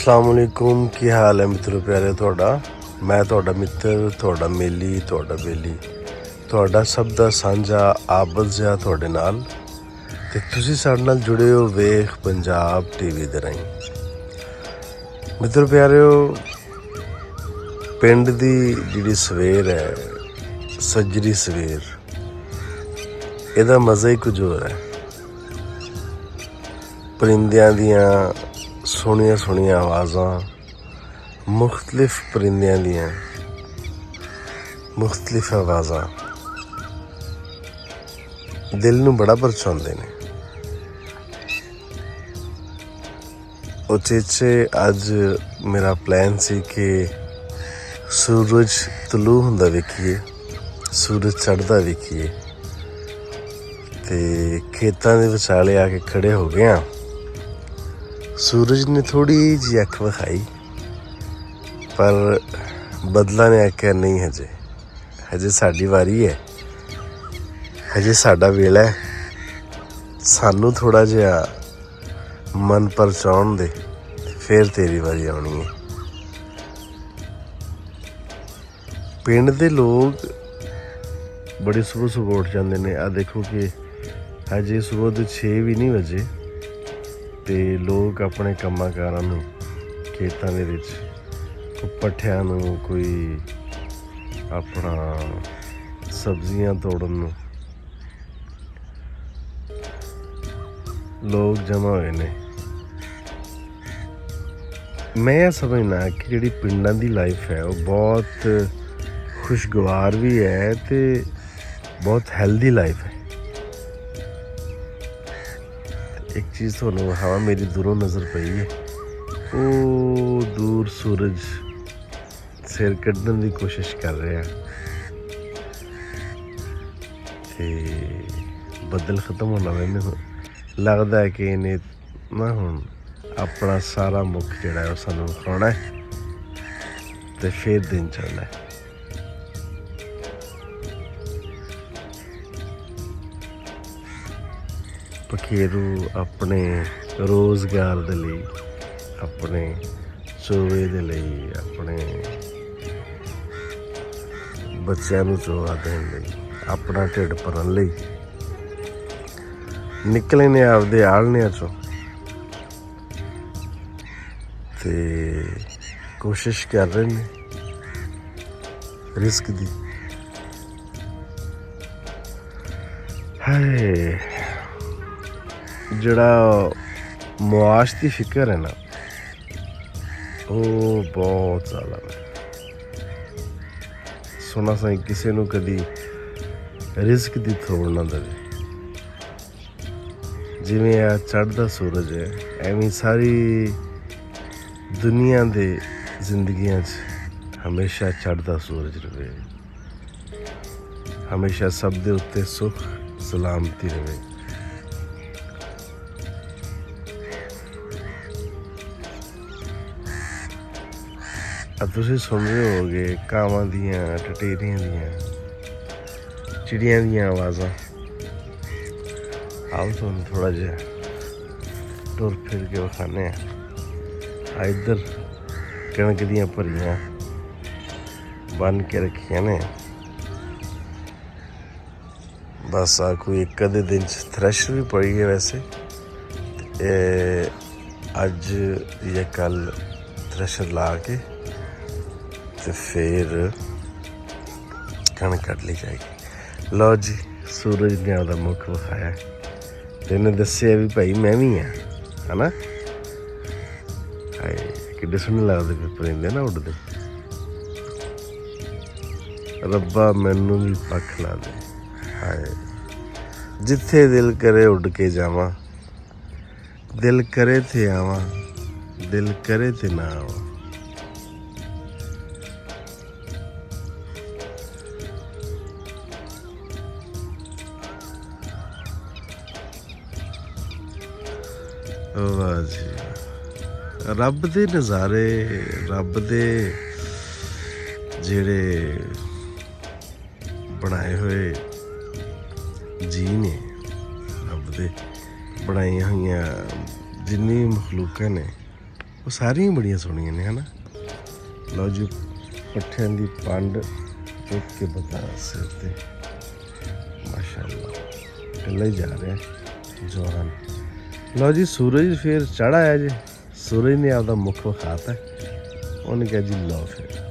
अस्सलाम वालेकुम, की हाल है मित्रों प्यारे ਤੁਹਾਡਾ। मैं ਤੁਹਾਡਾ ਮਿੱਤਰ, ਤੁਹਾਡਾ ਮੇਲੀ, ਤੁਹਾਡਾ ਬੇਲੀ, ਤੁਹਾਡਾ ਸਭ ਦਾ ਸਾਂਝਾ ਆਬਦ ਜਿਹਾ ਤੁਹਾਡੇ ਨਾਲ, ਤੇ ਤੁਸੀਂ ਸਾਡੇ ਨਾਲ ਜੁੜੇ ਹੋ ਵੇਖ ਪੰਜਾਬ ਟੀਵੀ ਦੇ ਰਾਹੀਂ। ਮਿੱਤਰ ਪਿਆਰਿਓ, ਪਿੰਡ ਦੀ ਜਿਹੜੀ ਸਵੇਰ ਹੈ, ਸੱਜਰੀ ਸਵੇਰ, ਇਹਦਾ ਮਜ਼ਾ ਹੀ ਕੁਝ ਹੋਰ ਹੈ। परिंदियां दियां सोहणियां सोहणियां आवाज़ां, मुख्तलिफ परिंदियां दियां मुख्तलिफ आवाज़ां दिल नूं बड़ा परछाउंदे ने। उचेचे अज मेरा प्लान सी कि सूरज तलू हुंदा वेखीए, सूरज चढ़दा वेखीए, ते खेतां दे विचाले आके खड़े हो गए। सूरज ने थोड़ी जी अख विखाई, पर बदला ने आख्या नहीं, हजे साडी वारी है, हजे साडा वेला है, सानू थोड़ा जिहा मन परचाउण दे, फिर तेरी वारी आउणी है। पिंड दे लोग बड़ी सुबह सुबह उठ जाते हैं। आ देखो कि हजे सुबह के 6 भी नहीं बजे, ਤੇ ਲੋਕ ਆਪਣੇ ਕੰਮਾਂ ਕਾਰਾਂ ਨੂੰ, ਖੇਤਾਂ ਦੇ ਵਿੱਚ ਕੋਈ ਪੱਠਿਆਂ ਨੂੰ, ਕੋਈ ਆਪਣਾ ਸਬਜ਼ੀਆਂ ਤੋੜਨ ਨੂੰ ਲੋਕ ਜਮ੍ਹਾਂ ਹੋਏ ਨੇ। ਮੈਂ ਇਹ ਸਮਝਦਾ ਕਿ ਜਿਹੜੀ ਪਿੰਡਾਂ ਦੀ ਲਾਈਫ ਹੈ ਉਹ ਬਹੁਤ ਖੁਸ਼ਗਵਾਰ ਵੀ ਹੈ ਤੇ ਬਹੁਤ ਹੈਲਦੀ ਲਾਈਫ ਹੈ। एक चीज़ थोड़ा हवा मेरी दूरों नज़र पई है, वो दूर सूरज सिर कढ़ने की कोशिश कर रहा ते बदल ख़त्म होना। मैंने लगता है कि इन्हें ना हुण अपना सारा मुख जिहड़ा है सानू विखाउणा है ते फिर दिन चढ़ना है। पखेरू अपने रोज़गार दे लई, अपने चोवे दे लई, अपने बच्चों नूं चोवा देण लई, अपना ढिड भरन लई निकले ने आपदे आलणियां चों ते कोशिश कर रहे ने रिस्क दी। हाय, जड़ा मुआश की फिक्र है ना, वो बहुत ज़्यादा है। सुना सा किसी नूं कदी रिस्क की थोड़ ना दे। जिवें आ चढ़दा सूरज है, एवें सारी दुनिया दे जिंदगियां च हमेशा चढ़दा सूरज रहे, हमेशा सब दे उत्ते सुख सलामती रहे। अब तुसीं सुन रहे होगे कावां दियां, टटेरियां दियां, चिड़ियां दियां आवाज़ां। आओ तुहानूं थोड़ा जिहा टुर फिर के विखाने आ। इधर कणक दियां भरियां बन के रखियां ने। बस आ कोई एक अद्धे दिन च थ्रैशर भी पड़ी है। वैसे अज या कल थ्रैशर ला के तो फिर कणक कट ली जाएगी। लो जी, सूरज ने आपका मुख विखाया ते इन्हें दस्सिया भी भाई मैं भी हाँ, है ना। हाय, किड्डे सोहने लगदे पे परिंदे ना उड़दे। रब्बा मैनू भी पख ला दे। हाय, जिथे दिल करे उड़ के जावां, दिल करे थे आवां, दिल करे थे ना आवां। वाह जी, रब दे नज़ारे, रब दे जेड़े बनाए हुए जी ने, रब दे बनाई हुई जिन्नी मखलूकां ने, ਉਹ ਸਾਰੀਆਂ ਹੀ ਬੜੀਆਂ ਸੋਹਣੀਆਂ ਨੇ ਹਨਾ। ਲਓ ਜੀ ਪੱਠਿਆਂ ਦੀ ਪੰਡ ਚੁੱਕ ਕੇ ਬਤਾ ਸਿਰ ਤੇ ਮਾਸ਼ਾਅੱਲਾ ਢਿੱਲਾ ਹੀ ਜਾ ਰਿਹਾ ਜਵਾਨ। ਲਓ ਜੀ ਸੂਰਜ ਫਿਰ ਚੜ੍ਹ ਆਇਆ ਜੀ। ਸੂਰਜ ਨੇ ਆਪਦਾ ਮੁੱਖ ਵਿਖਾਤਾ। ਉਹਨੇ ਕਿਹਾ ਜੀ ਲਓ ਫਿਰ